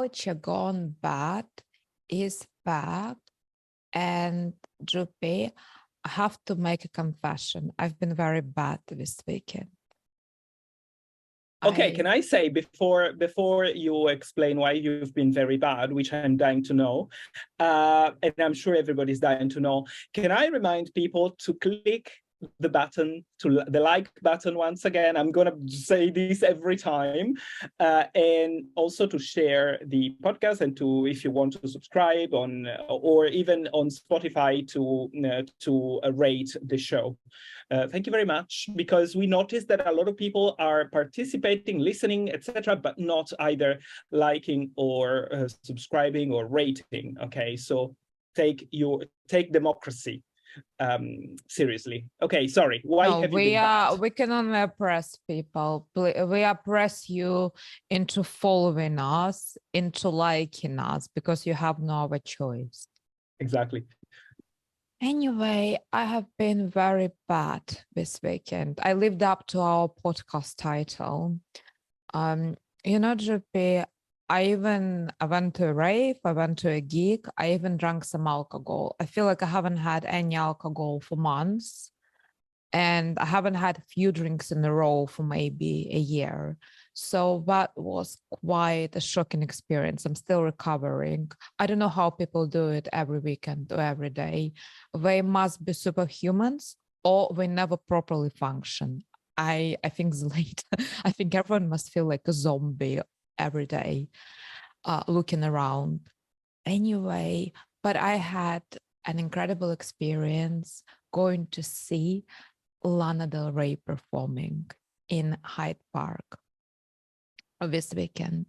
melancholia gone bad is back. And Drupi, I have to make a confession. I've been very bad this weekend. Okay, can I say before you explain why you've been very bad, which I'm dying to know, and I'm sure everybody's dying to know, can I remind people to click the button, the like button once again? I'm going to say this every time, and also to share the podcast, and to, if you want to subscribe on, or even on Spotify, to rate the show. Thank you very much, because we noticed that a lot of people are participating, listening, etc., but not either liking or subscribing or rating. Okay, so take democracy seriously. Okay, sorry. Why have you been bad? We can only oppress people. We oppress you into following us, into liking us, because you have no other choice. Exactly. Anyway, I have been very bad this weekend. I lived up to our podcast title. JP, I went to a rave, I went to a gig, I even drank some alcohol. I feel like I haven't had any alcohol for months, and I haven't had a few drinks in a row for maybe a year. So that was quite a shocking experience. I'm still recovering. I don't know how people do it every weekend or every day. They must be superhumans, or they never properly function. I think it's late. I think everyone must feel like a zombie every day, looking around. Anyway, but I had an incredible experience going to see Lana Del Rey performing in Hyde Park this weekend.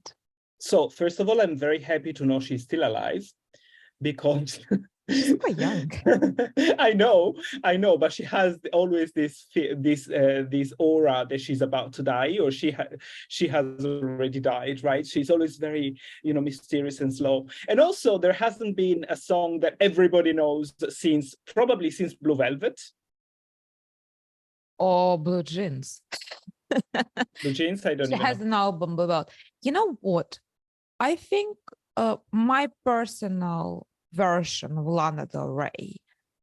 So first of all, I'm very happy to know she's still alive, because she's quite young. I know, but she has always this aura that she's about to die, or she has already died, right? She's always very, mysterious and slow. And also, there hasn't been a song that everybody knows probably since Blue Velvet. Or Blue Jeans. Blue Jeans, I don't know. She has an album about, you know what? I think my personal version of Lana Del Rey,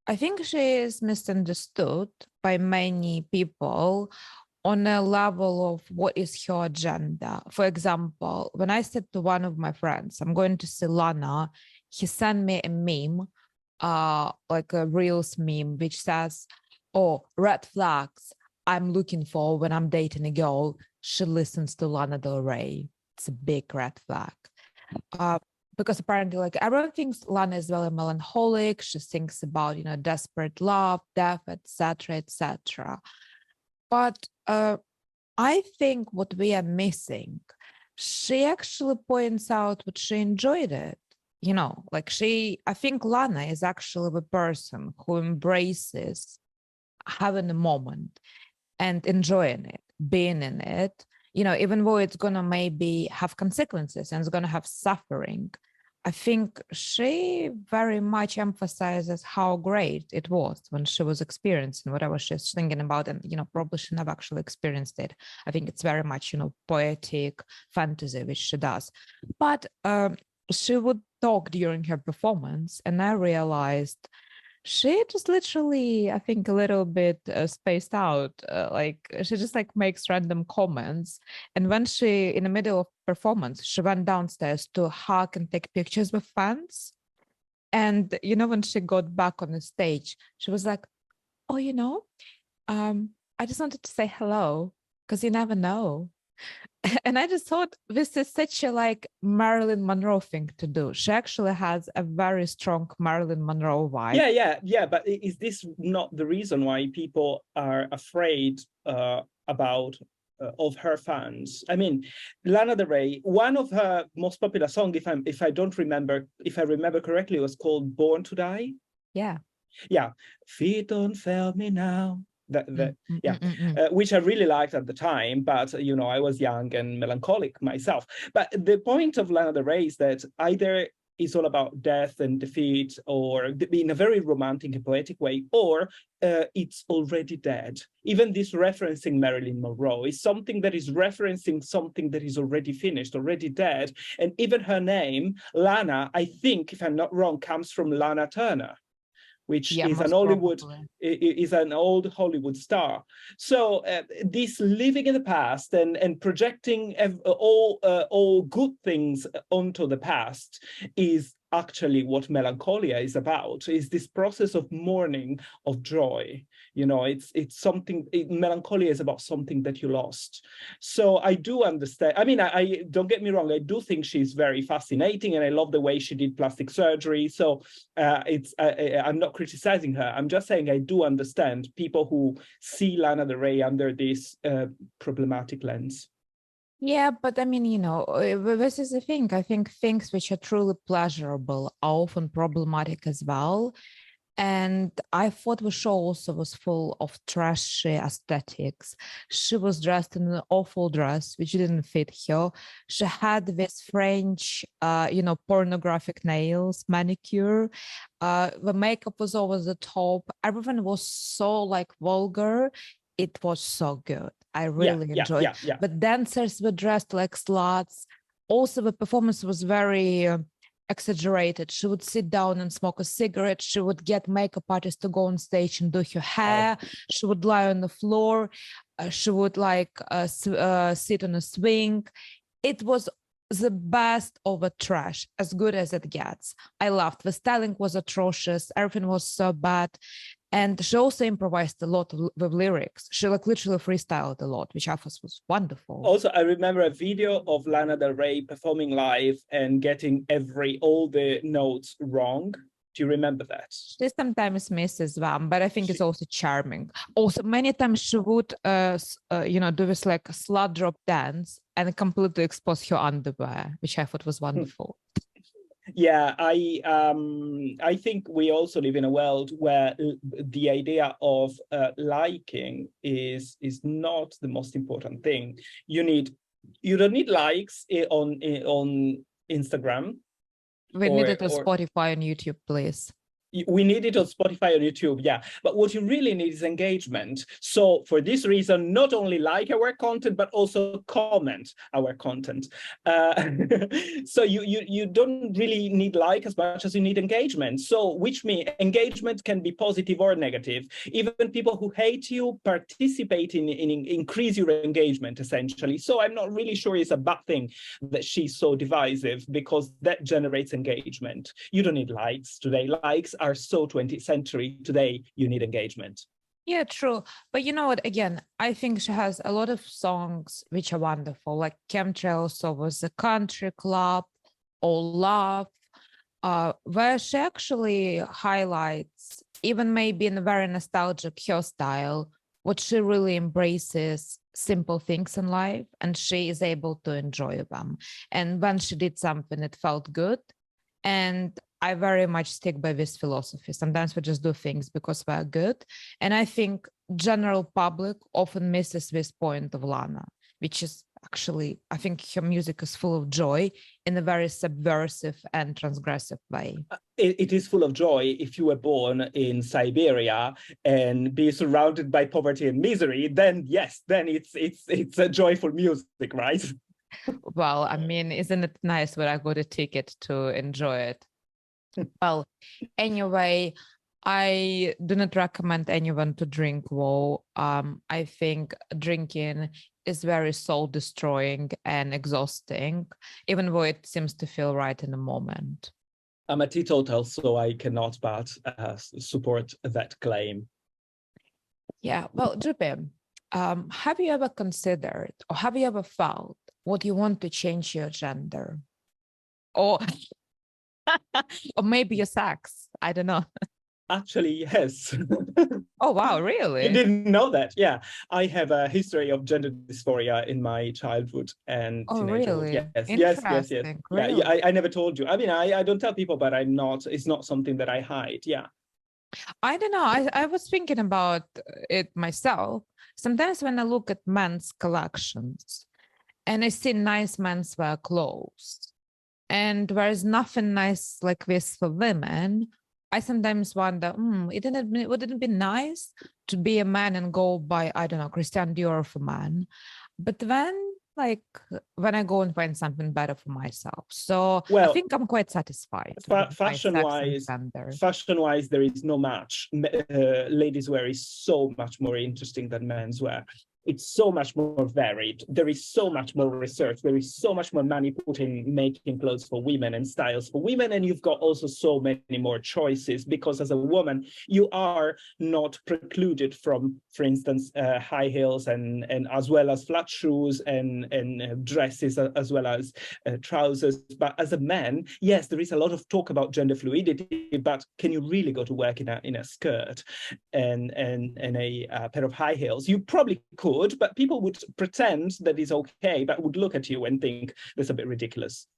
I think she is misunderstood by many people on a level of what is her agenda. For example, when I said to one of my friends, I'm going to see Lana, he sent me a meme, like a Reels meme, which says, "Oh, red flags I'm looking for when I'm dating a girl. She listens to Lana Del Rey." It's a big red flag. Because apparently, like, everyone thinks Lana is very melancholic. She thinks about, desperate love, death, etc., etc. But I think what we are missing, she actually points out what she enjoyed it. I think Lana is actually the person who embraces having a moment and enjoying it, being in it, even though it's going to maybe have consequences and it's going to have suffering. I think she very much emphasizes how great it was when she was experiencing whatever she's thinking about, and, probably she never actually experienced it. I think it's very much, poetic fantasy, which she does. But she would talk during her performance, and I realized she just literally, I think, a little bit spaced out. She just makes random comments. And when she, in the middle of performance, she went downstairs to hug and take pictures with fans. And, when she got back on the stage, she was like, "Oh, I just wanted to say hello, because you never know." And I just thought this is such a Marilyn Monroe thing to do. She actually has a very strong Marilyn Monroe vibe. Yeah. But is this not the reason why people are afraid about of her fans? I mean, Lana Del Rey, one of her most popular songs, if I remember correctly, was called "Born to Die." Yeah. Feet don't fail me now. Which I really liked at the time, but I was young and melancholic myself. But the point of Lana Del Rey is that either is all about death and defeat, or in a very romantic and poetic way, or it's already dead. Even this referencing Marilyn Monroe is something that is referencing something that is already finished, already dead. And even her name, Lana, I think, if I'm not wrong, comes from Lana Turner, which is an old Hollywood star. So this living in the past and projecting all good things onto the past is actually what melancholia is about, is this process of mourning, of joy. You know, it's something, melancholia is about something that you lost. So I do understand. I mean, I don't get me wrong, I do think she's very fascinating, and I love the way she did plastic surgery. So I'm not criticizing her. I'm just saying I do understand people who see Lana Del Rey under this problematic lens. Yeah, but I mean, you know, this is the thing. I think things which are truly pleasurable are often problematic as well. And I thought the show also was full of trashy aesthetics. She was dressed in an awful dress, which didn't fit her. She had this French, pornographic nails, manicure. The makeup was over the top. Everything was so like vulgar. It was so good. I really enjoyed it. Yeah. But dancers were dressed like sluts. Also, the performance was very exaggerated. She would sit down and smoke a cigarette. She would get makeup artists to go on stage and do her hair. She would lie on the floor. She would sit on a swing. It was the best of a trash, as good as it gets. I laughed. The styling was atrocious. Everything was so bad. And she also improvised a lot with lyrics. She literally freestyled a lot, which I thought was wonderful. Also, I remember a video of Lana Del Rey performing live and getting all the notes wrong. Do you remember that? She sometimes misses them, but I think it's also charming. Also, many times she would, do this like slut drop dance and completely expose her underwear, which I thought was wonderful. Yeah, I think we also live in a world where the idea of liking is not the most important thing. You don't need likes on Instagram. We need it on Spotify and YouTube, please. We need it on Spotify and YouTube, yeah. But what you really need is engagement. So for this reason, not only like our content, but also comment our content. So you don't really need like as much as you need engagement. So which means engagement can be positive or negative. Even people who hate you participate in increase your engagement, essentially. So I'm not really sure it's a bad thing that she's so divisive, because that generates engagement. You don't need likes today. Likes are so 20th century. Today, you need engagement. Yeah, true. But you know what? Again, I think she has a lot of songs which are wonderful, like Chemtrails, so was the Country Club, All Love, where she actually highlights, even maybe in a very nostalgic her style, what she really embraces simple things in life, and she is able to enjoy them. And when she did something, it felt good. And I very much stick by this philosophy. Sometimes we just do things because we're good. And I think general public often misses this point of Lana, which is actually, I think her music is full of joy in a very subversive and transgressive way. It is full of joy if you were born in Siberia and be surrounded by poverty and misery. Then yes, then it's a joyful music, right? Well, I mean, isn't it nice when I got a ticket to enjoy it? Well, anyway, I do not recommend anyone to drink WoW. I think drinking is very soul destroying and exhausting, even though it seems to feel right in the moment. I'm a teetotal, so I cannot but support that claim. Yeah, well, Drippy, have you ever considered, or have you ever felt what you want to change your gender? Or or maybe your sex, I don't know. Actually, yes. Oh, wow, really? You didn't know that? Yeah. I have a history of gender dysphoria in my childhood and teenagerhood. Really? Yes. Really? Yeah, I never told you. I mean, I don't tell people, but it's not something that I hide. Yeah. I don't know. I was thinking about it myself. Sometimes when I look at men's collections and I see nice menswear clothes, and there is nothing nice like this for women. I sometimes wonder, wouldn't it be nice to be a man and go by, I don't know, Christian Dior for man? But then, like, when I go and find something better for myself. So I Well, think I'm quite satisfied with my sex fashion-wise, and gender. fashion-wise, there is no match. Ladies' wear is so much more interesting than men's wear. It's so much more varied. There is so much more research. There is so much more money put in making clothes for women and styles for women. And you've got also so many more choices, because as a woman, you are not precluded from, for instance, high heels and as well as flat shoes and dresses, as well as trousers. But as a man, yes, there is a lot of talk about gender fluidity, but can you really go to work in a skirt and a pair of high heels? You probably could, but people would pretend that it's okay, but would look at you and think that's a bit ridiculous.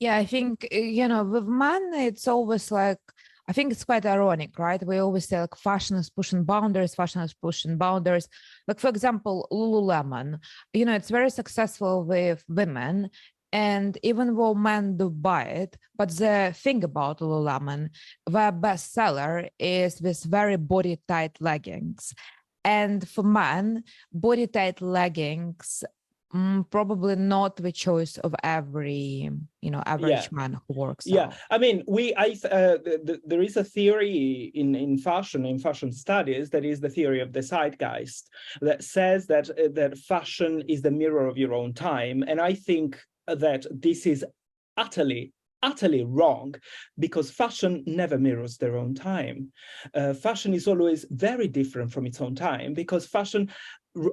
Yeah, I think, with men, it's always like, I think it's quite ironic, right? We always say like fashion is pushing boundaries, fashion is pushing boundaries. Like, for example, Lululemon, it's very successful with women. And even though men do buy it, but the thing about Lululemon, their bestseller is this very body tight leggings. And for men, body tight leggings, probably not the choice of every, average man who works out. I mean, there is a theory in fashion studies, that is the theory of the Zeitgeist, that says that fashion is the mirror of your own time. And I think that this is utterly wrong, because fashion never mirrors their own time. Fashion is always very different from its own time, because fashion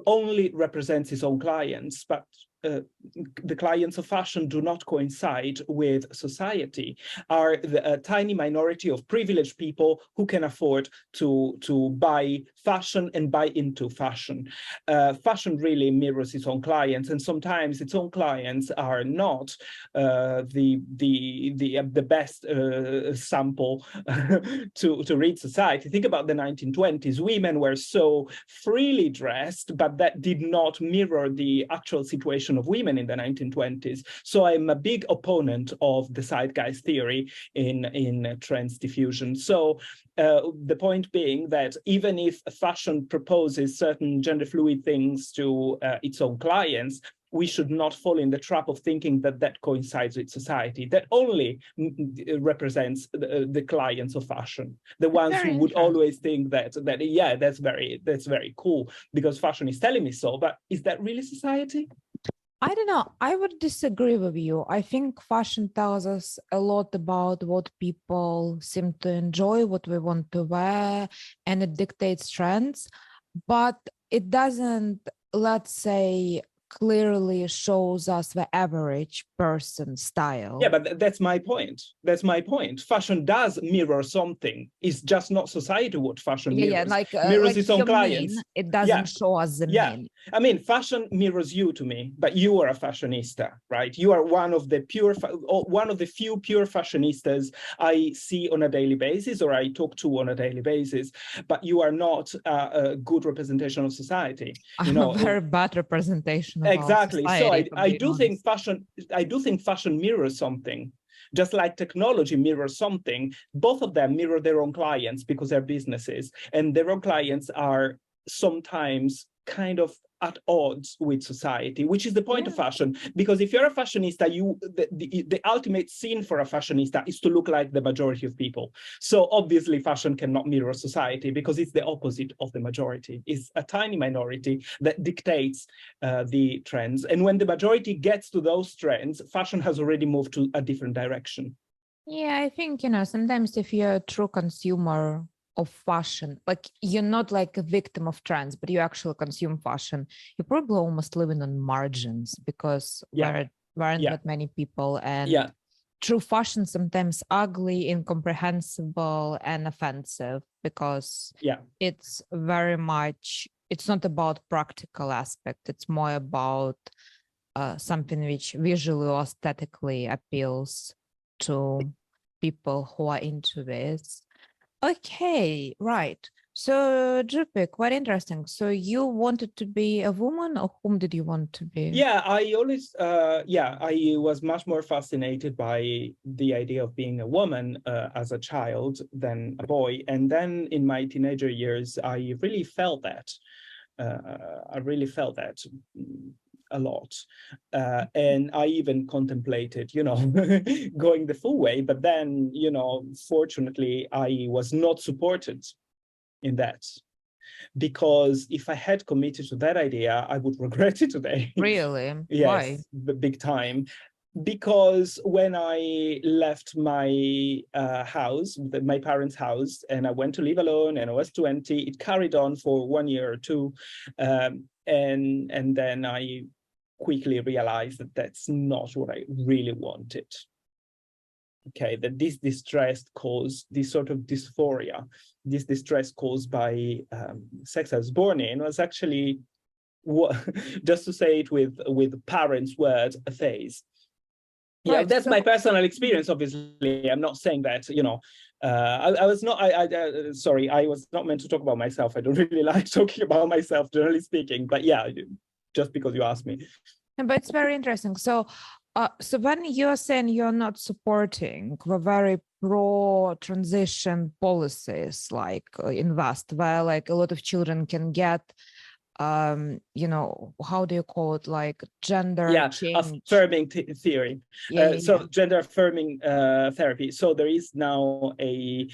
only represents its own clients, but the clients of fashion do not coincide with society, are a tiny minority of privileged people who can afford to buy fashion and buy into fashion. Fashion really mirrors its own clients, and sometimes its own clients are not the best sample to read society. Think about the 1920s. Women were so freely dressed, but that did not mirror the actual situation of women in the 1920s. So I'm a big opponent of the Zeitgeist theory in trends diffusion. So the point being that even if fashion proposes certain gender fluid things to its own clients, we should not fall in the trap of thinking that coincides with society. That only represents the clients of fashion, the ones who would always think that yeah, that's very cool because fashion is telling me so. But is that really society? I don't know. I would disagree with you. I think fashion tells us a lot about what people seem to enjoy, what we want to wear, and it dictates trends. But it doesn't, let's say, clearly shows us the average person style. Yeah, but that's my point. That's my point. Fashion does mirror something. It's just not society what fashion mirrors. Yeah, like mirrors like its own clients. Mean, it doesn't show us the mean. I mean, fashion mirrors you to me, but you are a fashionista, right? You are one of the few pure fashionistas I see on a daily basis, or I talk to on a daily basis. But you are not a good representation of society. I'm a very bad representation of exactly. Society, So I do think fashion mirrors something. Just like technology mirrors something, both of them mirror their own clients because they're businesses, and their own clients are sometimes kind of at odds with society, which is the point of fashion. Because if you're a fashionista, the ultimate sin for a fashionista is to look like the majority of people. So obviously fashion cannot mirror society because it's the opposite of the majority. It's a tiny minority that dictates the trends. And when the majority gets to those trends, fashion has already moved to a different direction. Yeah, I think, sometimes if you're a true consumer of fashion, like you're not like a victim of trends, but you actually consume fashion, you're probably almost living on margins because there aren't that many people, and true fashion sometimes ugly, incomprehensible, and offensive because it's very much, it's not about practical aspect, it's more about something which visually or aesthetically appeals to people who are into this. Okay, right. So, Drupi, quite interesting. So you wanted to be a woman, or whom did you want to be? Yeah, I always, I was much more fascinated by the idea of being a woman as a child than a boy. And then in my teenager years, I really felt that. A lot. And I even contemplated, going the full way. But then, fortunately, I was not supported in that. Because if I had committed to that idea, I would regret it today. Really? Yes, Why? big time. Because when I left my house, my parents' house, and I went to live alone, and I was 20, it carried on for 1 year or two, and then I quickly realized that that's not what I really wanted. Okay, that this distress caused this sort of dysphoria, this distress caused by sex I was born in was actually, just to say it with parents' words, a phase. Yeah, Right. that's So, my personal experience. Obviously, I'm not saying that, I was not, sorry, I was not meant to talk about myself. I don't really like talking about myself, generally speaking, but yeah, just because you asked me. but it's very interesting. So, so when you're saying you're not supporting the very pro-transition policies like Invest, where like a lot of children can get, how do you call it, like gender change? Affirming theory. Yeah. Gender affirming therapy. So there is now a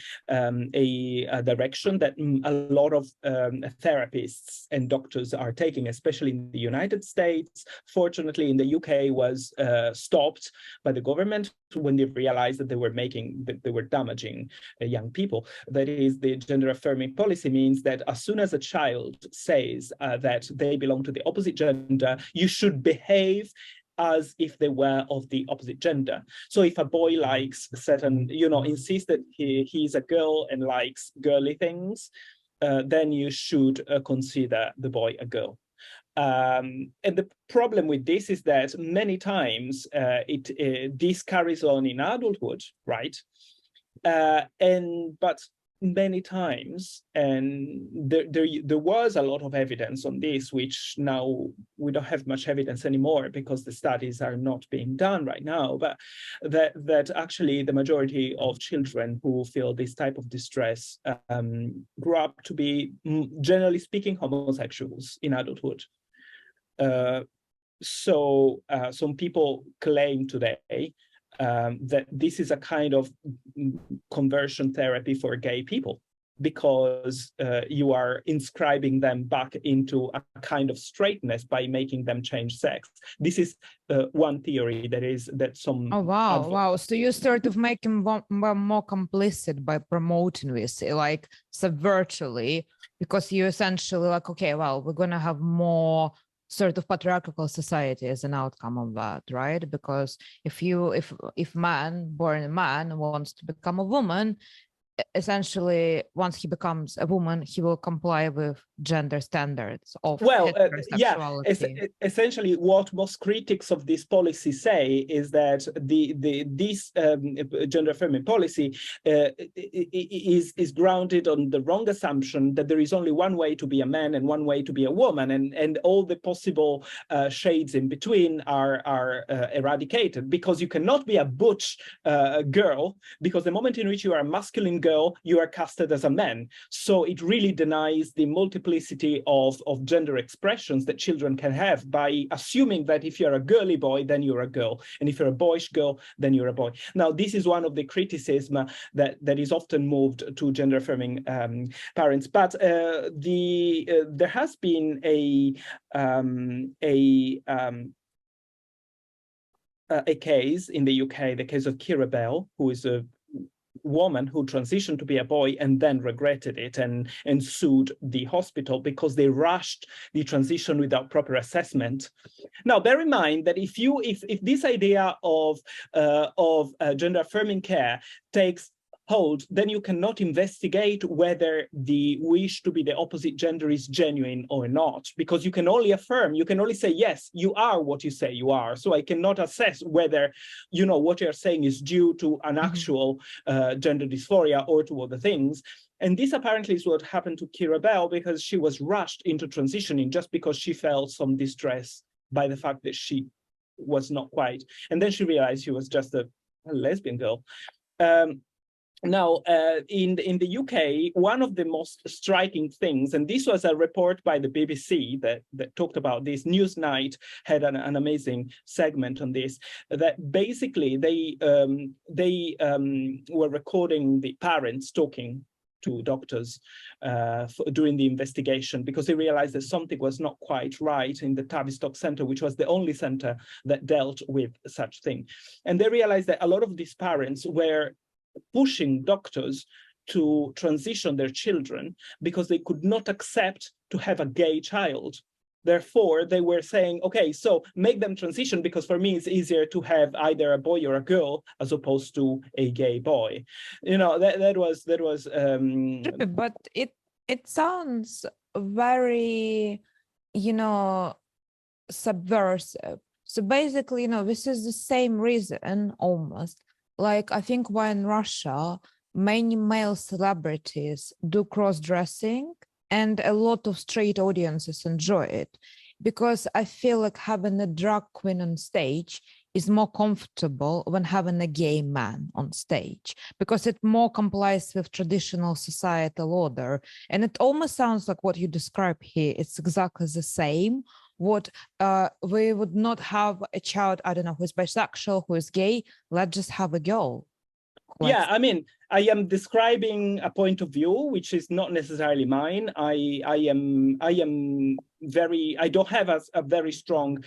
direction that a lot of therapists and doctors are taking, especially in the United States. Fortunately, in the UK was stopped by the government when they realized that they were damaging young people. That is, the gender affirming policy means that as soon as a child says that they belong to the opposite gender, you should behave as if they were of the opposite gender. So if a boy likes certain, insists that he's a girl and likes girly things, then you should consider the boy a girl. And the problem with this is that many times this carries on in adulthood, right? But many times, and there was a lot of evidence on this, which now we don't have much evidence anymore because the studies are not being done right now, but that actually the majority of children who feel this type of distress grow up to be, generally speaking, homosexuals in adulthood. So some people claim today that this is a kind of conversion therapy for gay people, because you are inscribing them back into a kind of straightness by making them change sex. This is one theory that some. Oh, wow. So you sort of making them more complicit by promoting this, like subvertly, because you essentially like, okay, well, we're going to have more sort of patriarchal society as an outcome of that, right? Because if man born a man wants to become a woman, essentially once he becomes a woman, he will comply with gender standards of heterosexuality. Essentially what most critics of this policy say is that this gender affirming policy is grounded on the wrong assumption that there is only one way to be a man and one way to be a woman, and all the possible shades in between are eradicated, because you cannot be a butch girl, because the moment in which you are a masculine girl, you are casted as a man. So it really denies the multiplicity of gender expressions that children can have by assuming that if you're a girly boy, then you're a girl, and if you're a boyish girl, then you're a boy. Now, this is one of the criticism that is often moved to gender affirming parents, but there has been a case in the UK, the case of Keira, who is a woman who transitioned to be a boy and then regretted it and sued the hospital because they rushed the transition without proper assessment. Now, bear in mind that if this idea of gender affirming care takes hold, then you cannot investigate whether the wish to be the opposite gender is genuine or not, because you can only affirm, you can only say, yes, you are what you say you are. So I cannot assess whether, what you're saying is due to an actual gender dysphoria or to other things. And this apparently is what happened to Keira Bell, because she was rushed into transitioning just because she felt some distress by the fact that she was not quite. And then she realized she was just a lesbian girl. Now, in the UK, one of the most striking things, and this was a report by the BBC that talked about this, Newsnight had an amazing segment on this, that basically they were recording the parents talking to doctors during the investigation, because they realized that something was not quite right in the Tavistock Center, which was the only center that dealt with such thing. And they realized that a lot of these parents were pushing doctors to transition their children because they could not accept to have a gay child. Therefore, they were saying, okay, so make them transition, because for me, it's easier to have either a boy or a girl as opposed to a gay boy. You know, that was But it sounds very, you know, subversive. So basically, you know, this is the same reason almost. Like, I think why in Russia, many male celebrities do cross-dressing and a lot of straight audiences enjoy it, because I feel like having a drag queen on stage is more comfortable than having a gay man on stage, because it more complies with traditional societal order. And it almost sounds like what you describe here, it's exactly the same. What we would not have a child, I don't know, who's bisexual, who is gay, let's just have a girl. Yeah, I mean, I am describing a point of view which is not necessarily mine. I don't have a very strong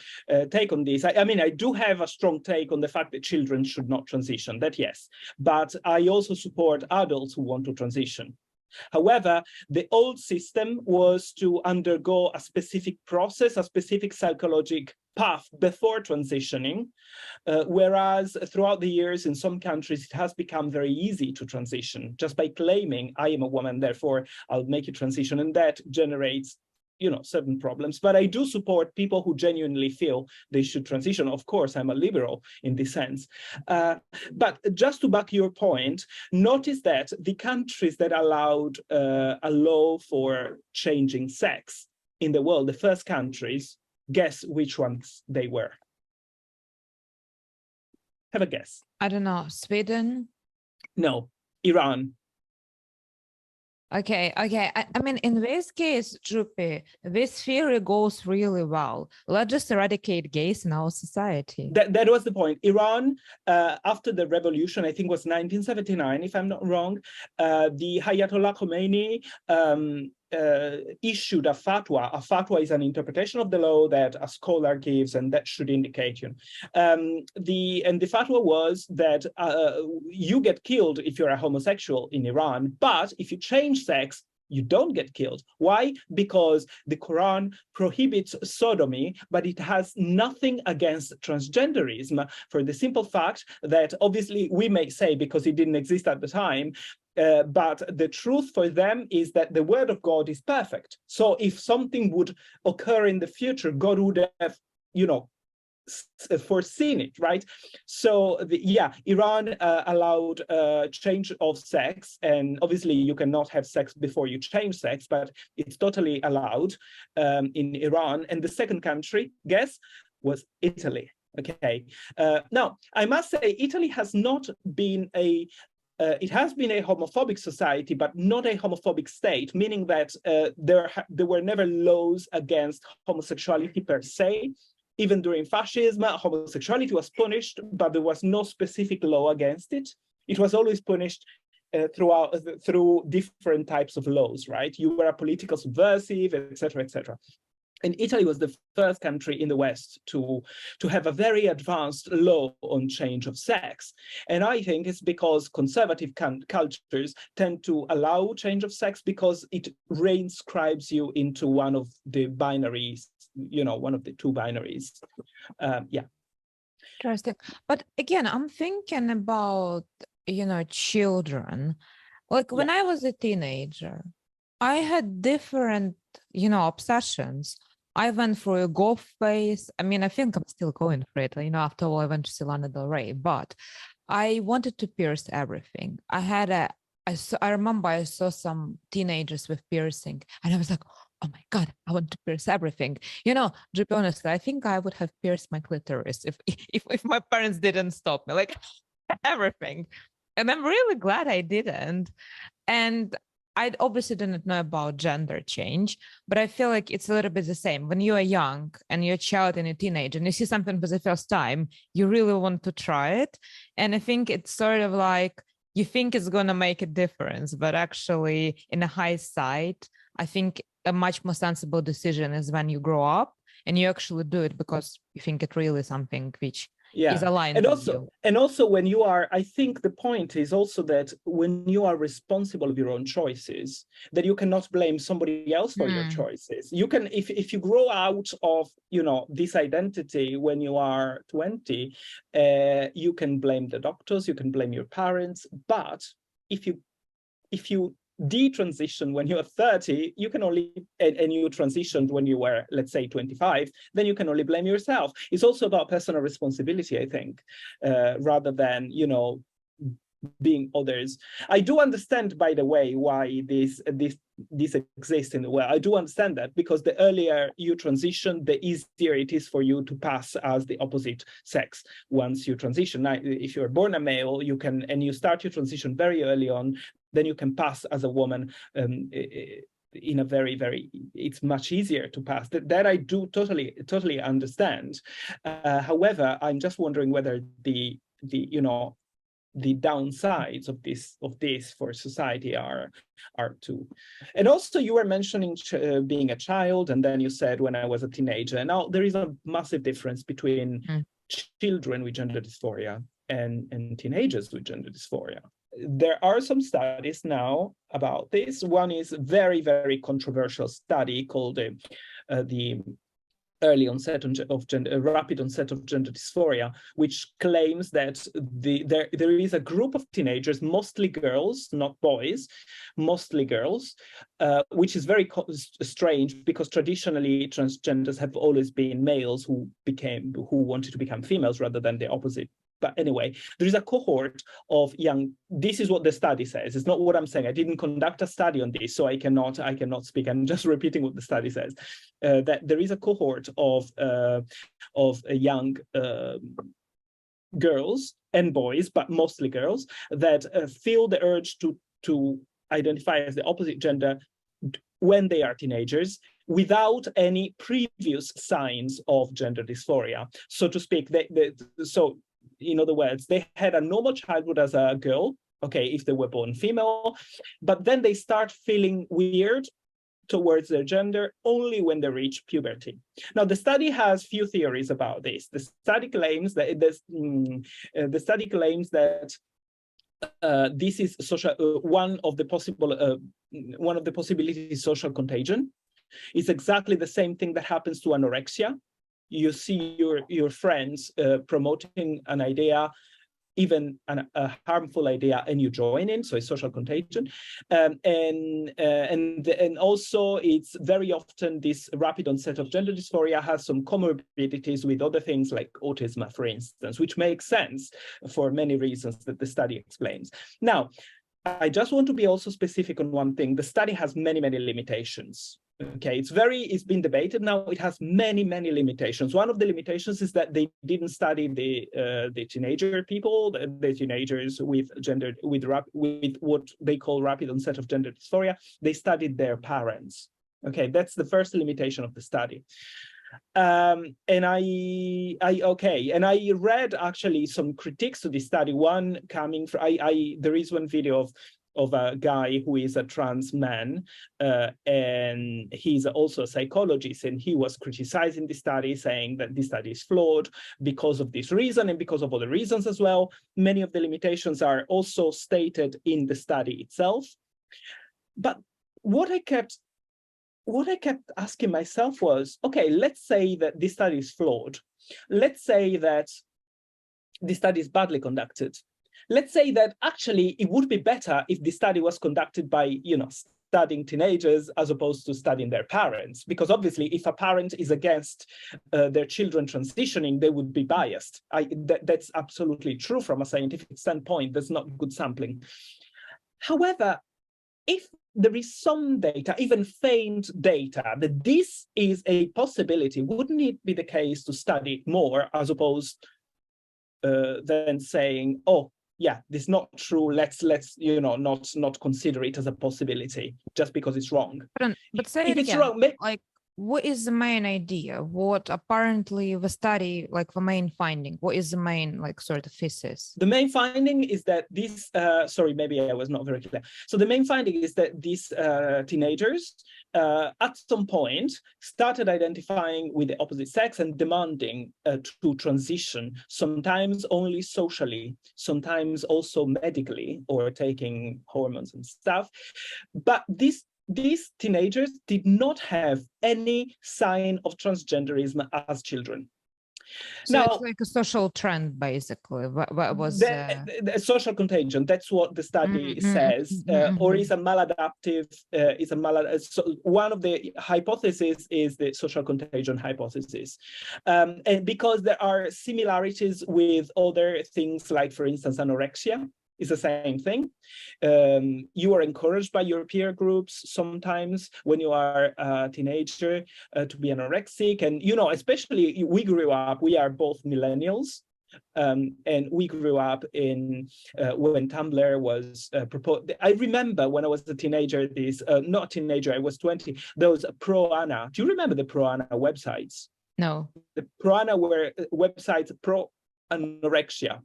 take on this. I mean, I do have a strong take on the fact that children should not transition, that yes, but I also support adults who want to transition. However, the old system was to undergo a specific process, a specific psychological path before transitioning, whereas throughout the years in some countries it has become very easy to transition just by claiming I am a woman, therefore I'll make you transition, and that generates, you know, certain problems. But I do support people who genuinely feel they should transition. Of course, I'm a liberal in this sense. But just to back your point, notice that the countries that allowed a law for changing sex in the world, the first countries, guess which ones they were? Have a guess. I don't know, Sweden? No, Iran. Okay. I mean, in this case, Drupi, this theory goes really well. Let's just eradicate gays in our society. That was the point. Iran, after the revolution, I think it was 1979, if I'm not wrong, the Ayatollah Khomeini issued a fatwa. A fatwa is an interpretation of the law that a scholar gives, and that should indicate you. The fatwa was that you get killed if you're a homosexual in Iran, but if you change sex, you don't get killed. Why? Because the Quran prohibits sodomy, but it has nothing against transgenderism, for the simple fact that obviously we may say because it didn't exist at the time, but the truth for them is that the word of God is perfect. So if something would occur in the future, God would have, you know, foreseen it, right? So Iran allowed change of sex, and obviously you cannot have sex before you change sex, but it's totally allowed in Iran. And the second country, guess, was Italy. Okay. Now I must say Italy has not been it has been a homophobic society, but not a homophobic state, meaning that there were never laws against homosexuality per se. Even during fascism, homosexuality was punished, but there was no specific law against it. It was always punished through different types of laws, right? You were a political subversive, etc., etc. And Italy was the first country in the West to have a very advanced law on change of sex. And I think it's because conservative cultures tend to allow change of sex because it reinscribes you into one of the binaries, you know, one of the two binaries. Interesting. But again, I'm thinking about, you know, children. Like when I was a teenager, I had different, you know, obsessions. I went through a golf phase. I mean, I think I'm still going for it. You know, after all, I went to see Lana Del Rey, but I wanted to pierce everything. I had a I remember I saw some teenagers with piercing, and I was like, oh my God, I want to pierce everything. You know, to be honest, I think I would have pierced my clitoris if my parents didn't stop me, like everything. And I'm really glad I didn't. And I obviously didn't know about gender change, but I feel like it's a little bit the same. When you are young and you're a child and a teenager and you see something for the first time, you really want to try it. And I think it's sort of like you think it's going to make a difference, but actually, in a hindsight, I think a much more sensible decision is when you grow up and you actually do it because you think it really is something which is aligned with you. And also when you are, I think the point is also that when you are responsible of your own choices, that you cannot blame somebody else for your choices. You can, if you grow out of, you know, this identity when you are 20, you can blame the doctors, you can blame your parents, but if you detransition when you're 30, you can only, and you transitioned when you were, let's say, 25, then you can only blame yourself. It's also about personal responsibility, I think, rather than, you know, being others. I do understand, by the way, why this exists in the world. I do understand that, because the earlier you transition, the easier it is for you to pass as the opposite sex once you transition. Now, if you're born a male, you can, and you start your transition very early on, then you can pass as a woman in a very, it's much easier to pass. That I do totally understand. However, I'm just wondering whether the you know, the downsides of this for society are too. And also, you were mentioning being a child, and then you said when I was a teenager. Now there is a massive difference between children with gender dysphoria and teenagers with gender dysphoria. There are some studies now about this. One is very controversial study called the early onset of gender, rapid onset of gender dysphoria, which claims that there is a group of teenagers, mostly girls, not boys, mostly girls, which is very strange, because traditionally transgenders have always been males who wanted to become females rather than the opposite. But anyway, there is a cohort of young, this is what the study says. It's not what I'm saying. I didn't conduct a study on this, so I cannot speak. I'm just repeating what the study says. That there is a cohort of young girls and boys, but mostly girls, that feel the urge to identify as the opposite gender when they are teenagers, without any previous signs of gender dysphoria, so to speak. So in other words, they had a normal childhood as a girl, okay, if they were born female, but then they start feeling weird towards their gender only when they reach puberty. Now, the study has few theories about this. The study claims that this is social. One of the possibilities is social contagion. It's exactly the same thing that happens to anorexia. You see your friends promoting an idea, even a harmful idea, and you join in, so it's social contagion. And also, it's very often this rapid onset of gender dysphoria has some comorbidities with other things like autism, for instance, which makes sense for many reasons that the study explains. Now, I just want to be also specific on one thing. The study has many limitations. Okay, it's been debated now. It has many limitations. One of the limitations is that they didn't study the teenager people, the teenagers with what they call rapid onset of gender dysphoria. They studied their parents. Okay, that's the first limitation of the study. And I read actually some critiques to this study. One coming from there is one video of a guy who is a trans man, and he's also a psychologist, and he was criticizing the study, saying that this study is flawed because of this reason and because of other reasons as well. Many of the limitations are also stated in the study itself. But what I kept asking myself was, okay, let's say that this study is flawed. Let's say that this study is badly conducted. Let's say that actually it would be better if the study was conducted by, studying teenagers as opposed to studying their parents, because obviously if a parent is against their children transitioning, they would be biased. That's absolutely true from a scientific standpoint. That's not good sampling. However, if there is some data, even faint data, that this is a possibility, wouldn't it be the case to study it more as opposed than saying, oh, yeah, this is not true. Let's not consider it as a possibility just because it's wrong. But say if it it's again. wrong, Like, what is the main idea? What apparently the study, like the main finding, what is the main like sort of thesis? The main finding is that these, sorry, maybe I was not very clear. So the main finding is that these teenagers at some point started identifying with the opposite sex and demanding to transition, sometimes only socially, sometimes also medically or taking hormones and stuff. But these teenagers did not have any sign of transgenderism as children. So it's like a social trend, basically. What was the social contagion? That's what the study says, or is a maladaptive. So one of the hypotheses is the social contagion hypothesis, and because there are similarities with other things, like for instance, anorexia. It's the same thing. You are encouraged by your peer groups sometimes when you are a teenager to be anorexic. And, especially we grew up, we are both millennials. And we grew up in when Tumblr was proposed. I remember when I was a teenager, not a teenager, I was 20, those pro-ana. Do you remember the pro-ana websites? No. The pro-ana were websites pro-anorexia,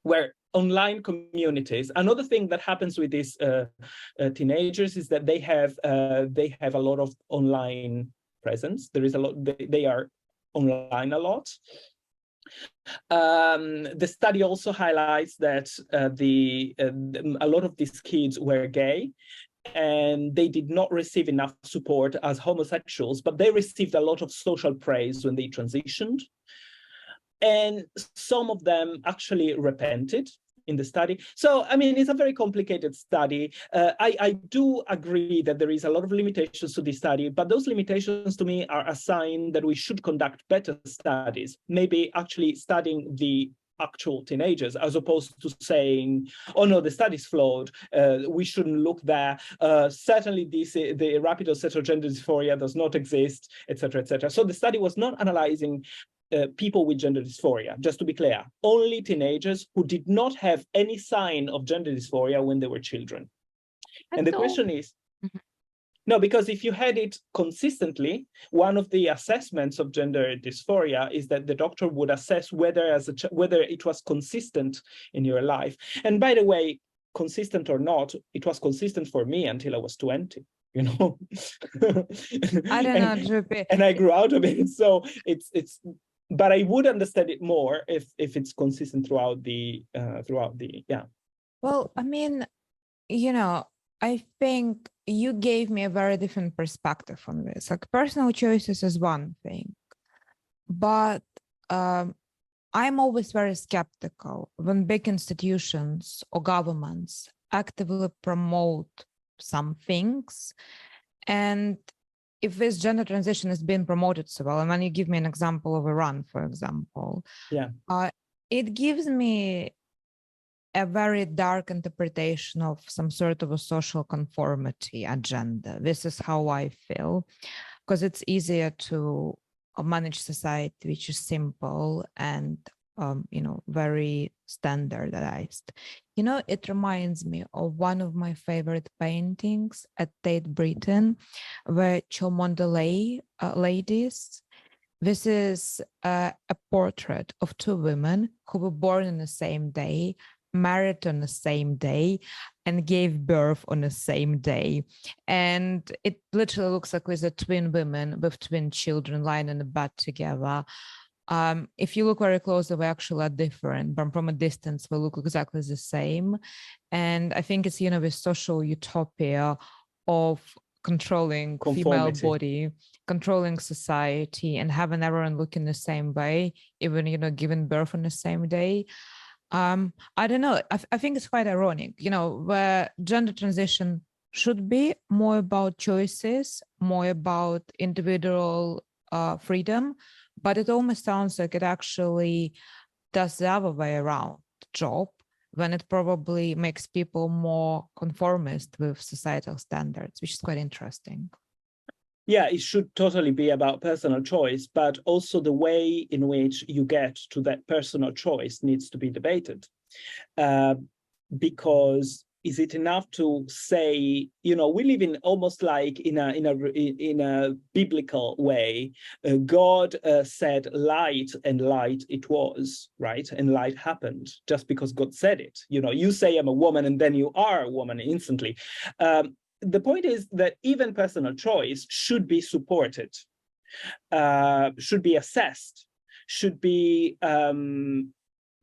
where online communities. Another thing that happens with these teenagers is that they have a lot of online presence. There is a lot. They are online a lot. The study also highlights that a lot of these kids were gay, and they did not receive enough support as homosexuals, but they received a lot of social praise when they transitioned. And some of them actually repented in the study. So, I mean, it's a very complicated study. I do agree that there is a lot of limitations to this study, but those limitations to me are a sign that we should conduct better studies, maybe actually studying the actual teenagers, as opposed to saying, oh no, the study's flawed, we shouldn't look there, certainly the rapid onset gender dysphoria does not exist, etc., etc. So the study was not analyzing people with gender dysphoria, just to be clear, only teenagers who did not have any sign of gender dysphoria when they were children. And the question is, no, because if you had it consistently, one of the assessments of gender dysphoria is that the doctor would assess whether it was consistent in your life. And by the way, consistent or not, it was consistent for me until I was 20. I don't know, Drupi. And I grew out of it. So it's but I would understand it more if it's consistent throughout the yeah. Well, I mean, I think you gave me a very different perspective on this. Like, personal choices is one thing, but I'm always very skeptical when big institutions or governments actively promote some things, and if this gender transition is being promoted so well, and when you give me an example of Iran, for example, it gives me a very dark interpretation of some sort of a social conformity agenda. This is how I feel, because it's easier to manage society which is simple and very standardized. It reminds me of one of my favorite paintings at Tate Britain, where Cholmondeley Ladies. This is a portrait of two women who were born on the same day, married on the same day, and gave birth on the same day. And it literally looks like with the twin women with twin children lying in the bed together. If you look very closely, we actually are different, but from a distance, we look exactly the same. And I think it's, this social utopia of controlling female body, controlling society, and having everyone look in the same way, even, giving birth on the same day. I don't know. I think it's quite ironic, where gender transition should be more about choices, more about individual freedom, but it almost sounds like it actually does the other way around the job, when it probably makes people more conformist with societal standards, which is quite interesting. Yeah, it should totally be about personal choice, but also the way in which you get to that personal choice needs to be debated. Because is it enough to say, you know, we live in almost like in a biblical way. God said light, and light it was, right? And light happened just because God said it. You know, you say I'm a woman, and then you are a woman instantly. The point is that even personal choice should be supported, should be assessed, should be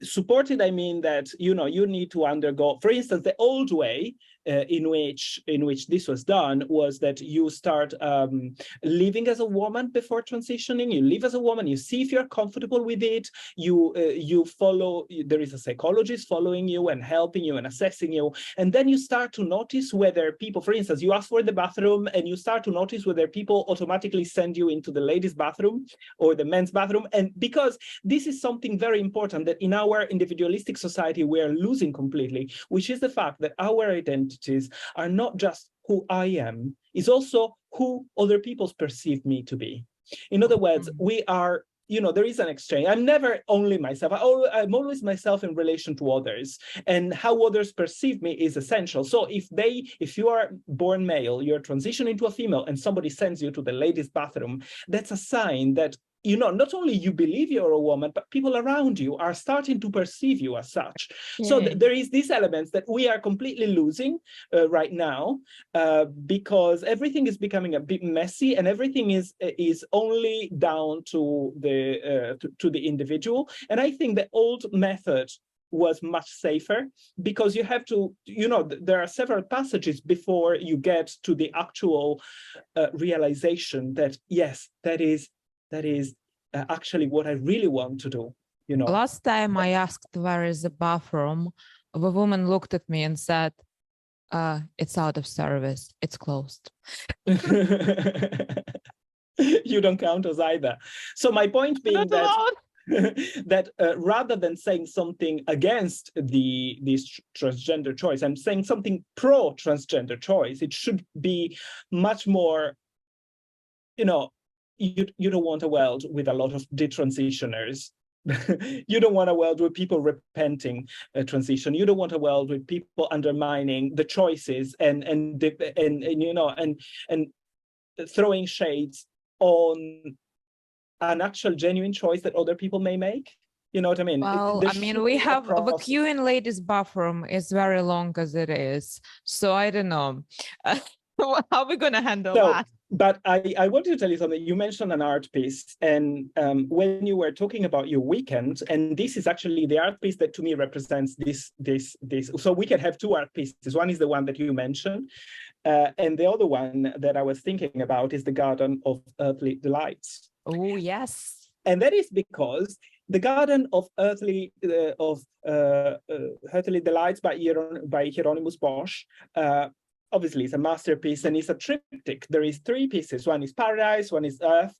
supported. I mean that, you know, you need to undergo, for instance, the old way in which this was done was that you start living as a woman before transitioning. You live as a woman, you see if you're comfortable with it, you follow, there is a psychologist following you and helping you and assessing you, and then you start to notice whether people, for instance, you ask for the bathroom and you start to notice whether people automatically send you into the ladies' bathroom or the men's bathroom. And because this is something very important that in our individualistic society we are losing completely, which is the fact that our identities are not just who I am, it's also who other people perceive me to be. In other words, we are, you know, there is an exchange. I'm never only myself. I'm always myself in relation to others, and how others perceive me is essential. So if you are born male, you're transitioning to a female, and somebody sends you to the ladies' bathroom, that's a sign that, you know, not only you believe you're a woman, but people around you are starting to perceive you as such. Yeah. So there is these elements that we are completely losing right now, because everything is becoming a bit messy, and everything is only down to the individual. And I think the old method was much safer, because you have to, you know, there are several passages before you get to the actual realization that, yes, that is actually what I really want to do, you know. Last time I asked where is the bathroom, the woman looked at me and said, it's out of service, it's closed. You don't count us either. So my point being that rather than saying something against this transgender choice, I'm saying something pro transgender choice. It should be much more, you know, you don't want a world with a lot of detransitioners. You don't want a world with people repenting transition. You don't want a world with people undermining the choices and you know, and throwing shades on an actual genuine choice that other people may make. You know what I mean? Well, I mean, we have the queue in ladies' bathroom is very long as it is. So I don't know. How are we going to handle that? But I wanted to tell you something. You mentioned an art piece, and when you were talking about your weekend, and this is actually the art piece that to me represents this. So we can have two art pieces. One is the one that you mentioned, and the other one that I was thinking about is the Garden of Earthly Delights. Oh, yes. And that is because the Garden of Earthly Delights by Hieronymus Bosch, obviously it's a masterpiece, and it's a triptych. There is three pieces. One is paradise, one is earth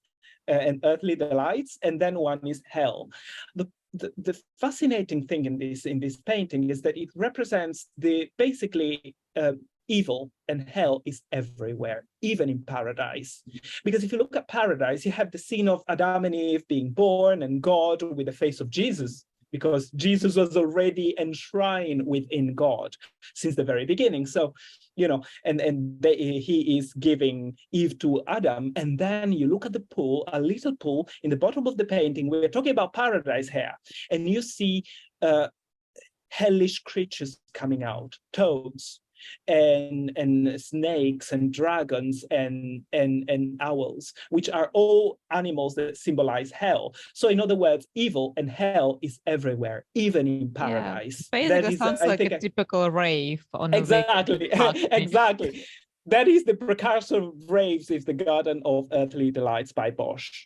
and earthly delights, and then one is hell. The fascinating thing in this painting is that it represents the basically evil, and hell is everywhere, even in paradise. Because if you look at paradise, you have the scene of Adam and Eve being born, and God with the face of Jesus, because Jesus was already enshrined within God since the very beginning. So, you know, he is giving Eve to Adam. And then you look at the pool, a little pool in the bottom of the painting. We're talking about paradise here. And you see hellish creatures coming out, toads, and snakes and dragons and owls, which are all animals that symbolize hell. So in other words, evil and hell is everywhere, even in paradise. Yeah, basically sounds like a typical rave on exactly exactly. That is the precursor of raves, is the Garden of Earthly Delights by Bosch.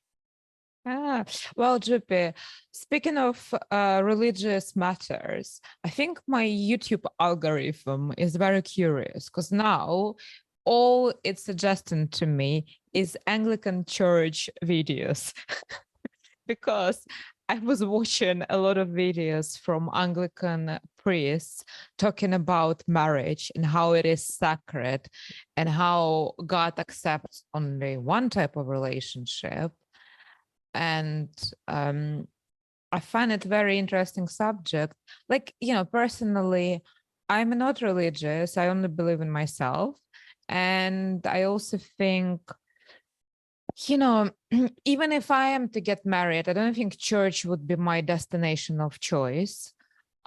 Well, Giuseppe, speaking of religious matters, I think my YouTube algorithm is very curious, because now all it's suggesting to me is Anglican church videos. Because I was watching a lot of videos from Anglican priests talking about marriage and how it is sacred and how God accepts only one type of relationship. And I find it very interesting subject. Like, personally, I'm not religious. I only believe in myself. And I also think, even if I am to get married, I don't think church would be my destination of choice.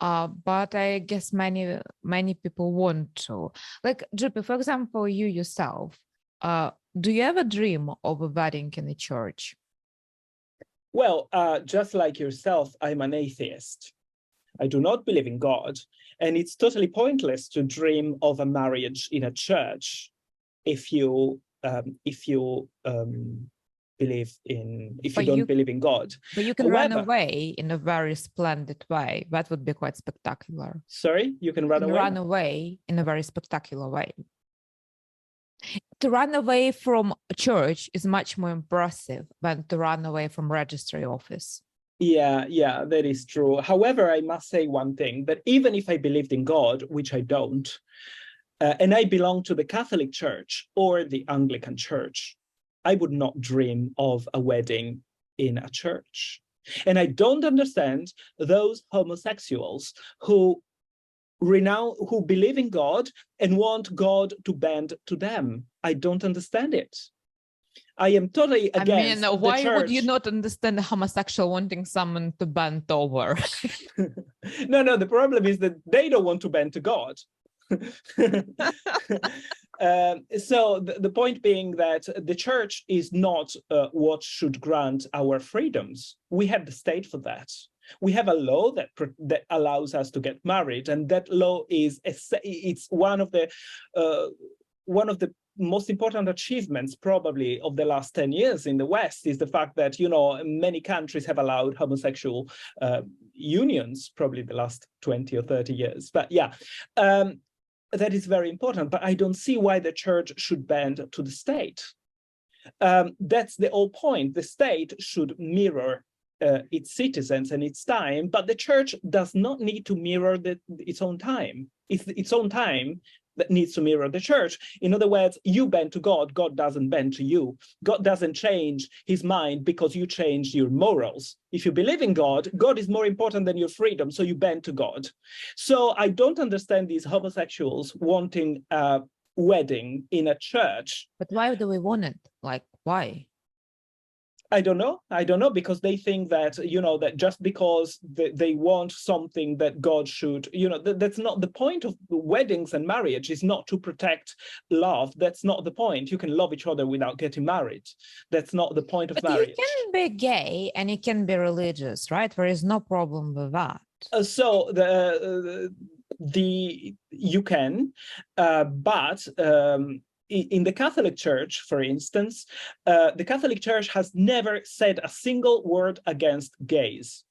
But I guess many people want to. Like, Drippy, for example, you yourself, do you ever dream of a wedding in a church? Well, just like yourself, I'm an atheist. I do not believe in God, and it's totally pointless to dream of a marriage in a church if you believe in, if you don't believe in God. But you can run away in a very splendid way. That would be quite spectacular. Sorry, you can run away? Run away in a very spectacular way. To run away from a church is much more impressive than to run away from registry office. Yeah, that is true. However, I must say one thing, that even if I believed in God, which I don't, and I belong to the Catholic Church or the Anglican Church, I would not dream of a wedding in a church. And I don't understand those homosexuals who believe in God and want God to bend to them. I don't understand it. I am totally against the why church. Would you not understand a homosexual wanting someone to bend over? No, the problem is that they don't want to bend to God. So the point being that the church is not what should grant our freedoms. We have the state for that. We have a law that allows us to get married, and that law it's one of the most important achievements probably of the last 10 years in the West is the fact that, many countries have allowed homosexual unions, probably the last 20 or 30 years. But that is very important. But I don't see why the church should bend to the state. That's the whole point. The state should mirror its citizens and its time, but the church does not need to mirror its own time. It's its own time that needs to mirror the church. In other words, you bend to God, God doesn't bend to you. God doesn't change his mind because you change your morals. If you believe in God, God is more important than your freedom, so you bend to God. So I don't understand these homosexuals wanting a wedding in a church. But why do we want it? Like, why? I don't know, because they think that, that just because they want something that God should, that's not the point of weddings and marriage, is not to protect love. That's not the point. You can love each other without getting married. That's not the point of marriage. You can be gay and you can be religious, right? There is no problem with that. You can, but in the Catholic Church, for instance, the Catholic Church has never said a single word against gays.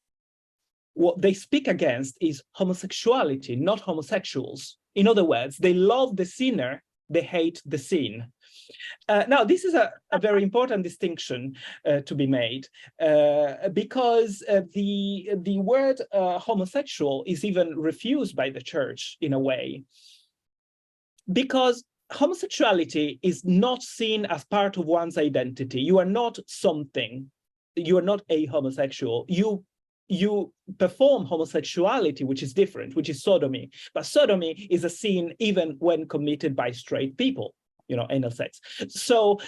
What they speak against is homosexuality, not homosexuals. In other words, they love the sinner, they hate the sin. Now, this is a very important distinction to be made, because the word homosexual is even refused by the church in a way, because homosexuality is not seen as part of one's identity. You are not something. You are not a homosexual. You perform homosexuality, which is different, which is sodomy. But sodomy is a sin even when committed by straight people, anal sex. So,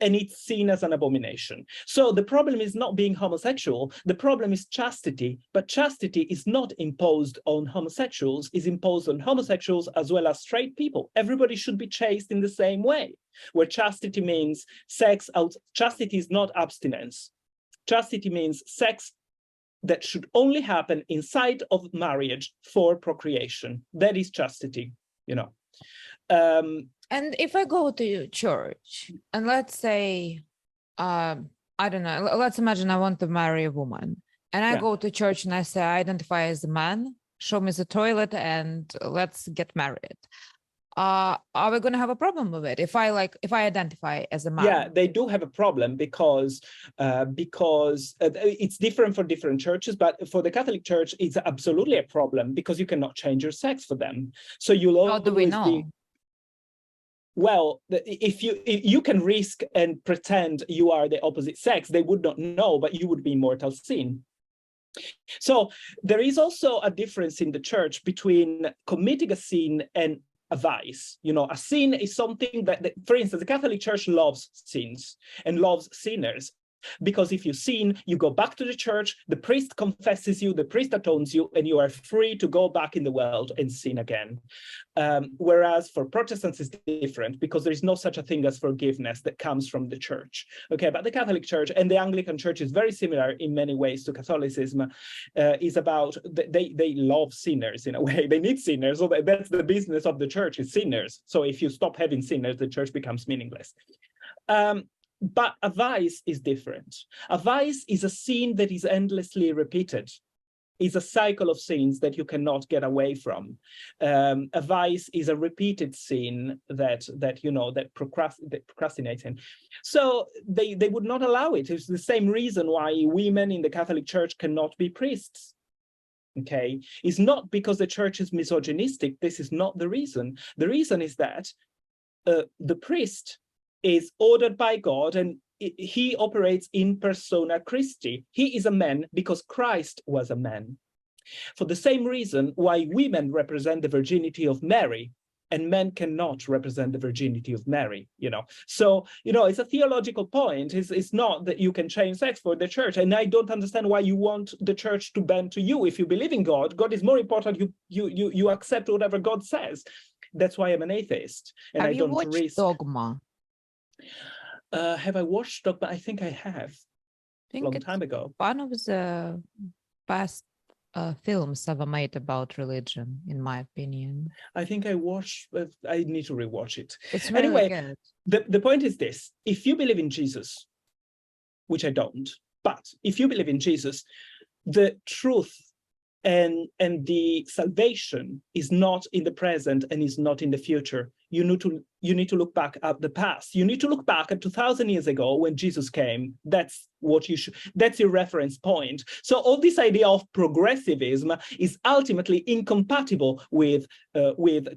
and it's seen as an abomination. So the problem is not being homosexual, the problem is chastity, but chastity is not imposed on homosexuals, is imposed on homosexuals as well as straight people. Everybody should be chaste in the same way, where chastity means sex out. Chastity is not abstinence. Chastity means sex that should only happen inside of marriage for procreation. That is chastity, And if I go to church and let's say, I don't know, let's imagine I want to marry a woman and I go to church and I say, I identify as a man, show me the toilet and let's get married. are we going to have a problem with it if I identify as a man? Yeah, they do have a problem because it's different for different churches, but for the Catholic Church, it's absolutely a problem because you cannot change your sex for them. So you'll How do we always know? be. Well, if you can risk and pretend you are the opposite sex, they would not know, but you would be in mortal sin. So there is also a difference in the church between committing a sin and a vice. You know, a sin is something that, for instance, the Catholic Church loves sins and loves sinners. Because if you sin, you go back to the church, the priest confesses you, the priest atones you, and you are free to go back in the world and sin again. Whereas for Protestants, it's different because there is no such a thing as forgiveness that comes from the church. Okay, but the Catholic Church and the Anglican Church is very similar in many ways to Catholicism. Is about they love sinners in a way. They need sinners, so that's the business of the church is sinners. So if you stop having sinners, the church becomes meaningless. But a vice is different. A vice is a sin that is endlessly repeated. It's a cycle of sins that you cannot get away from. A vice is a repeated sin that procrastinating. So they would not allow it. It's the same reason why women in the Catholic Church cannot be priests. Okay, it's not because the church is misogynistic. This is not the reason. The reason is that the priest is ordered by God and he operates in persona Christi. He is a man because Christ was a man. For the same reason why women represent the virginity of Mary and men cannot represent the virginity of Mary, So, it's a theological point. It's not that you can change sex for the church. And I don't understand why you want the church to bend to you. If you believe in God, God is more important. You accept whatever God says. That's why I'm an atheist. And Have I you don't watched risk. Dogma? Have I watched Dogma? I think I have. I think Long time ago. One of the best films ever made about religion, in my opinion. I think I watched, I need to rewatch it. It's really good. The point is this: if you believe in Jesus, which I don't, but if you believe in Jesus, the truth and the salvation is not in the present and is not in the future. You need to look back at the past. You need to look back at 2,000 years ago when Jesus came. That's what you should. That's your reference point. So all this idea of progressivism is ultimately incompatible with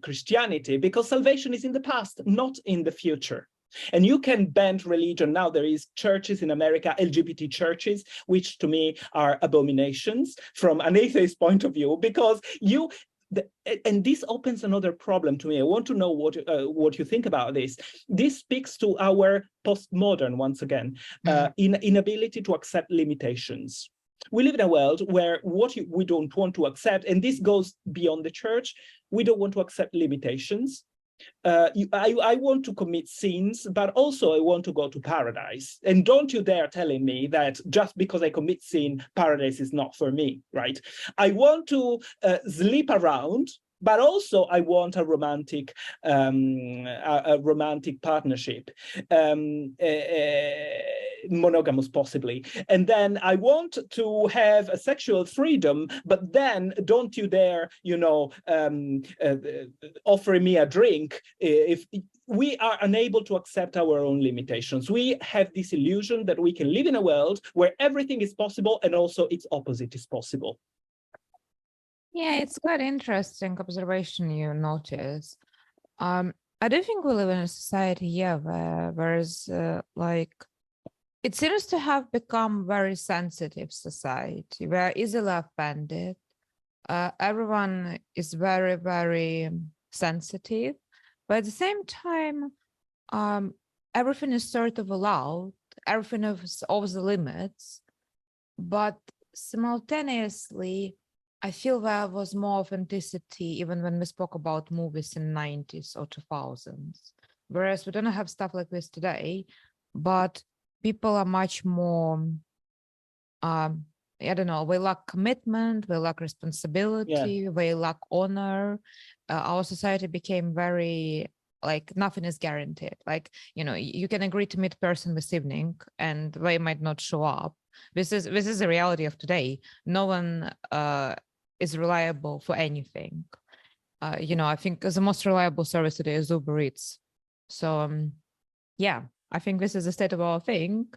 Christianity because salvation is in the past, not in the future. And you can bend religion. Now there is churches in America, LGBT churches, which to me are abominations from an atheist point of view, because and this opens another problem to me. I want to know what you think about this. This speaks to our postmodern, once again, inability to accept limitations. We live in a world where we don't want to accept, and this goes beyond the church, we don't want to accept limitations. I want to commit sins, but also I want to go to paradise. And don't you dare telling me that just because I commit sin, paradise is not for me, right? I want to sleep around, but also I want a romantic partnership, monogamous possibly. And then I want to have a sexual freedom, but then don't you dare, offer me a drink if we are unable to accept our own limitations. We have this illusion that we can live in a world where everything is possible and also its opposite is possible. Yeah, it's quite interesting observation you notice. I do think we live in a society, whereas it seems to have become very sensitive society. We're easily offended. Everyone is very, very sensitive, but at the same time, everything is sort of allowed. Everything is off the limits, but simultaneously, I feel there was more authenticity even when we spoke about movies in 90s or 2000s. Whereas we don't have stuff like this today, but people are much more, I don't know, we lack commitment, we lack responsibility, we lack honor. Our society became very, nothing is guaranteed. You can agree to meet a person this evening and they might not show up. This is the reality of today. No one is reliable for anything. I think the most reliable service today is Uber Eats. So yeah, I think this is the state of our thing,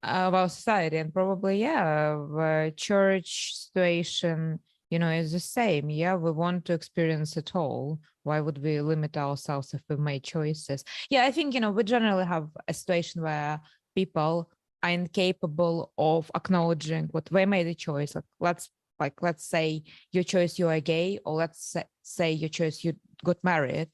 of our society, and probably the church situation, is the same. Yeah, we want to experience it all. Why would we limit ourselves if we make choices? Yeah, I think we generally have a situation where people are incapable of acknowledging what they made a choice. Let's say your choice you are gay, or let's say your choice you got married,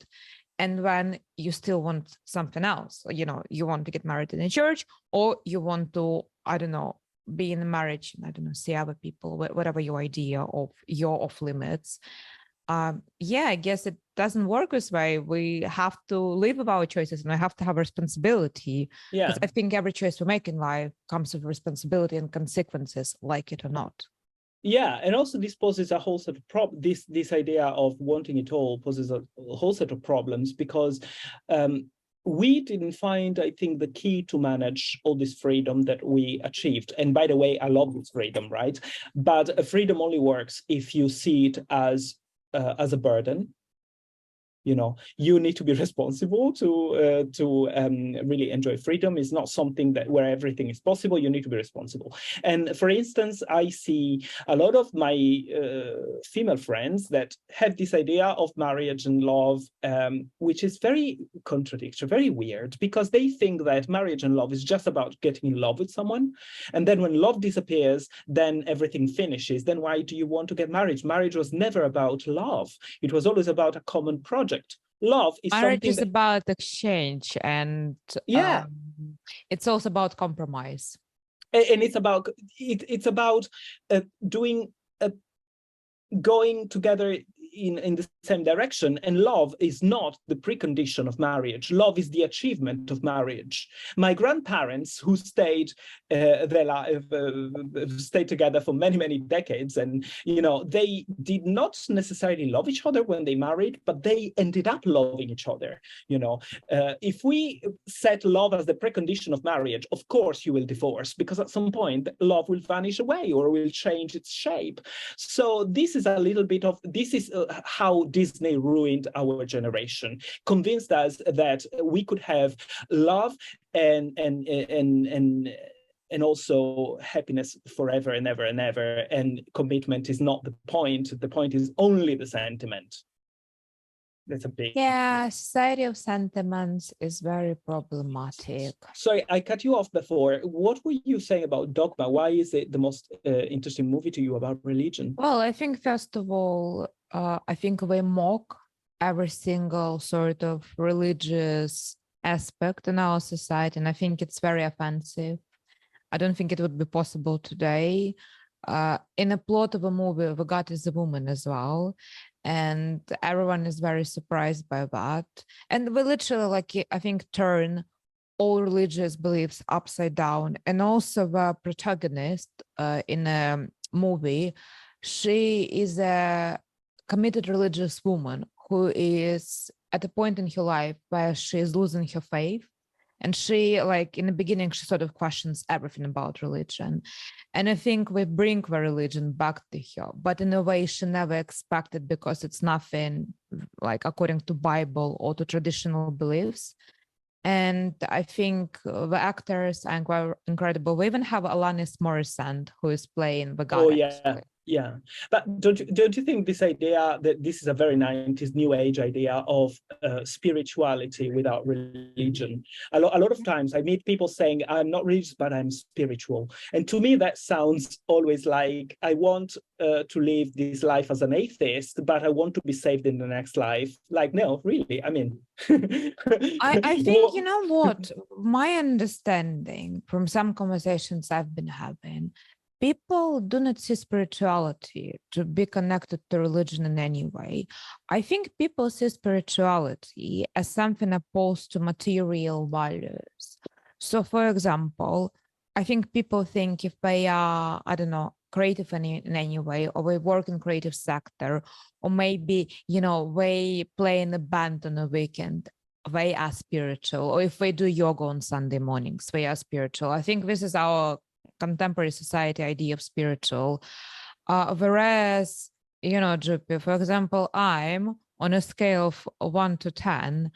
and then you still want something else. You want to get married in a church, or you want to, I don't know, be in a marriage and, I don't know, see other people, whatever your idea of your off limits. I guess it doesn't work this way. We have to live with our choices, and I have to have responsibility. Yeah. Because I think every choice we make in life comes with responsibility and consequences, like it or not. Yeah, and also this poses a whole set of this idea of wanting it all poses a whole set of problems, because we didn't find, I think, the key to manage all this freedom that we achieved. And by the way, I love this freedom, right? But freedom only works if you see it as a burden. You need to be responsible to really enjoy freedom. It's not something that where everything is possible. You need to be responsible. And for instance, I see a lot of my female friends that have this idea of marriage and love, which is very contradictory, very weird, because they think that marriage and love is just about getting in love with someone. And then when love disappears, then everything finishes. Then why do you want to get married? Marriage was never about love. It was always about a common project. Love is marriage something is about exchange, and it's also about compromise. And it's about doing going together in the same direction. And love is not the precondition of marriage. Love is the achievement of marriage. My grandparents, who stayed stayed together for many, many decades, and they did not necessarily love each other when they married, but they ended up loving each other. If we set love as the precondition of marriage, of course you will divorce, because at some point love will vanish away or will change its shape. So this is a little bit of how Disney ruined our generation, convinced us that we could have love and also happiness forever and ever and ever, and commitment is not the point. The point is only the sentiment. That's a big... Society of sentiments is very problematic. Sorry, I cut you off before. What were you saying about Dogma? Why is it the most interesting movie to you about religion? Well, I think, first of all, I think we mock every single sort of religious aspect in our society, and I think it's very offensive. I don't think it would be possible today. In a plot of a movie, the God is a woman as well, and everyone is very surprised by that. And we literally, I think, turn all religious beliefs upside down. And also the protagonist in a movie, she is a committed religious woman who is at a point in her life where she is losing her faith. And she, in the beginning, she sort of questions everything about religion. And I think we bring the religion back to her, but in a way she never expected, because it's nothing according to Bible or to traditional beliefs. And I think the actors are incredible. We even have Alanis Morissette, who is playing the God. Oh, yeah. Yeah, but don't you think this idea that this is a very 90s new age idea of spirituality without religion? A lot of times I meet people saying, I'm not religious, but I'm spiritual. And to me, that sounds always like, I want to live this life as an atheist, but I want to be saved in the next life. No, really, I mean... I think, you know what, my understanding from some conversations I've been having, people do not see spirituality to be connected to religion in any way. I think people see spirituality as something opposed to material values. So, for example, I think people think if they are, I don't know, creative in any way, or they work in creative sector, or maybe, they play in a band on a weekend, they are spiritual. Or if they do yoga on Sunday mornings, they are spiritual. I think this is our contemporary society idea of spiritual, whereas you know, Drupi, for example, I'm on a scale of 1 to 10,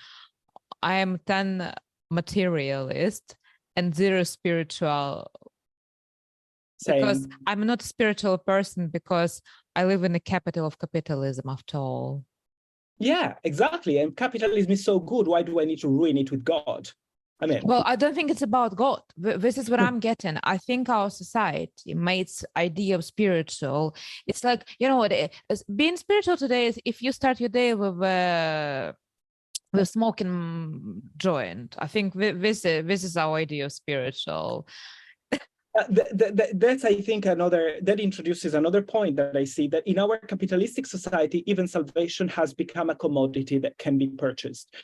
I am 10 materialist and 0 spiritual, because Same. I'm not a spiritual person because I live in the capital of capitalism after all. Yeah, exactly. And capitalism is so good. Why do I need to ruin it with God? I mean, Well, I don't think it's about God. This is what I'm getting. I think our society makes idea of spiritual. It's like, you know what, being spiritual today is if you start your day with smoking joint. I think this is our idea of spiritual. that's, I think, that introduces another point that I see, that in our capitalistic society, even salvation has become a commodity that can be purchased,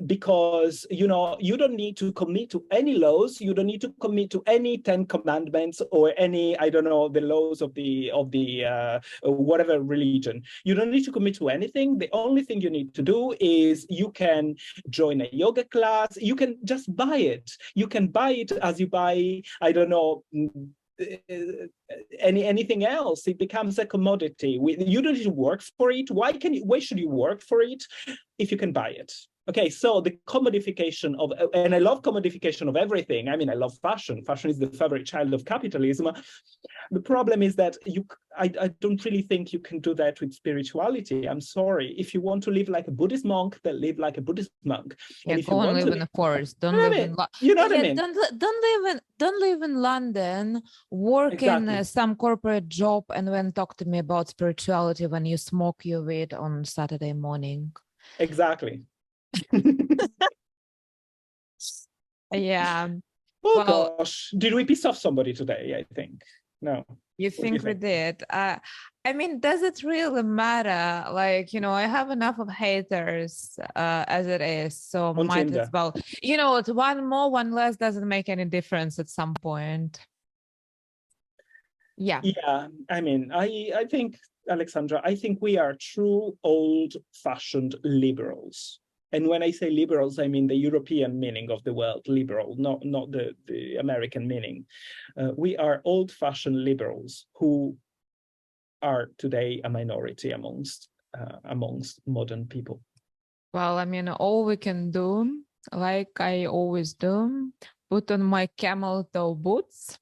because, you know, you don't need to commit to any laws, you don't need to commit to any 10 commandments or any, I don't know, the laws of the whatever religion. You don't need to commit to anything. The only thing you need to do is you can join a yoga class. You can just buy it. You can buy it as you buy, I don't know, anything else. It becomes a commodity. You don't need to work for it. Why should you work for it if you can buy it? Okay, so the commodification of, and I love commodification of everything. I mean, I love fashion. Fashion is the favorite child of capitalism. The problem is that I don't really think you can do that with spirituality. I'm sorry. If you want to live like a Buddhist monk, then live like a Buddhist monk. Yeah, And if go you and want live to in the forest. Don't live, live in you know what I yeah, mean? don't live in London, work in Exactly. some corporate job, and then talk to me about spirituality when you smoke your weed on Saturday morning. Exactly. Yeah. Oh Well, gosh, did we piss off somebody today? I think no. you What do you think we think? did? I mean, does it really matter? Like, you know, I have enough of haters as it is, so On might as Tinder. well. You know, it's one more, one less doesn't make any difference at some point. Yeah. Yeah, I mean, I think, Alexandra, I think we are true old-fashioned liberals. And when I say liberals, I mean the European meaning of the word liberal, not the American meaning. We are old-fashioned liberals who are today a minority amongst modern people. Well, I mean, all we can do, like I always do, put on my camel toe boots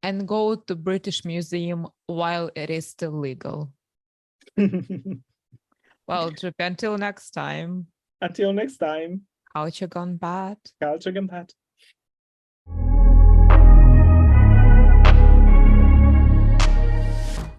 and go to British Museum while it is still legal. Well, Juppie, until next time. Until next time, Culture gone bad. culture gone bad.